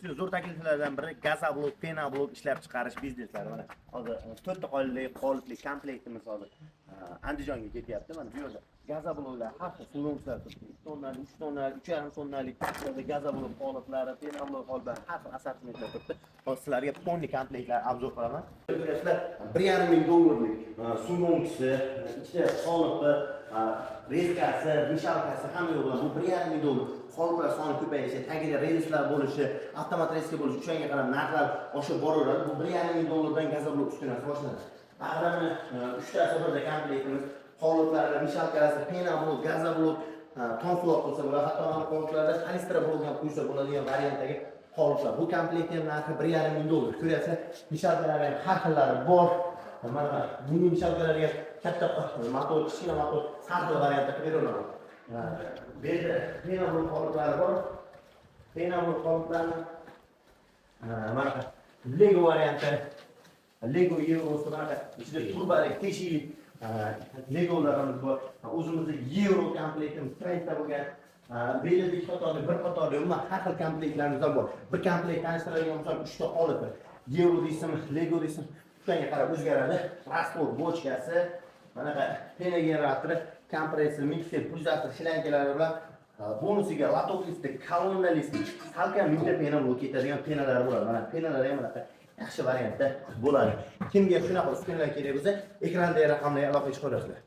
Ustiga zo'r takliflardan biri gazoblok, penoblok ishlab chiqarish bizneslari. Mana hozir 4 ta qolipli komplektimiz hozir Andijonga ketyapti. Mana bu yerda gazobloklar, har xil sulonchilar turibdi. 2 tonnalik, 3 tonnalik, 3,5 tonnalik gazoblok qoliplari, penoblok qoliplar, har xil assortimentlar turibdi. Hozir sizlarga tonni komplektlar obzor qilaman. Ko'rasizlar, 1,5 ming dollarlik sulonchisi, ichida qolipi, rezkasi, mishalkasi hamma yo'q bilan bu 1,5 ming dollar. Qoliplar soni ko'payishi, tagida relslar bo'lishi, avtomat relska bo'lishi, o'shanga qarab narxlar oshib boraveradi. Bu 1,5 ming dollardan gazoblok uskunasi boshlanadi. Bag'rami 3 tasi birda komplektimiz, qoliplari, mishalkasi, penoblok, gazoblok, tonfloq bo'lsa bo'ladi. Hatto mana qoliplarda kalistra bo'lgan quysa bo'ladigan variantdagi qoliplar. Bu komplektning narxi 1,5 ming dollar. Ko'ryapsiz, mishalkalar ham har xillari bor. Mana bunga mishalkalarga katta motor, kichkina motor, har xil variantda qilib beriladi. Bu yerda penoblok qoliplari bor. Penoblok qoliplarni mana Lego varianti, Lego Euro'si mana ichida turbalik, teshiklik Legolarimiz bor. O'zimizda Euro komplektimiz trendda bo'lgan. Belida 2 qatorli, 1 qatorli, umuman har xil komplektlarimiz ham bor. Bir komplekt tanishtiradigan bo'lsam 3 ta qolipi. Euro deysizmi, Lego deysizmi, shunga qarab o'zgaradi. Rastor bochkasi, mana pena generatori, kompressor, mikser, pulsator, shlankalari bilan bonusiga lotok listi, kolonna listi, salkam mingta pena bo'lib ketadigan penalar bo'ladi. Mana penalar ham bunaqa yaxshi variantda bo'ladi. Kimga shunaqa uskunalar kerak bo'lsa, ekrandagi raqamlarga aloqa qilib qo'yasizlar.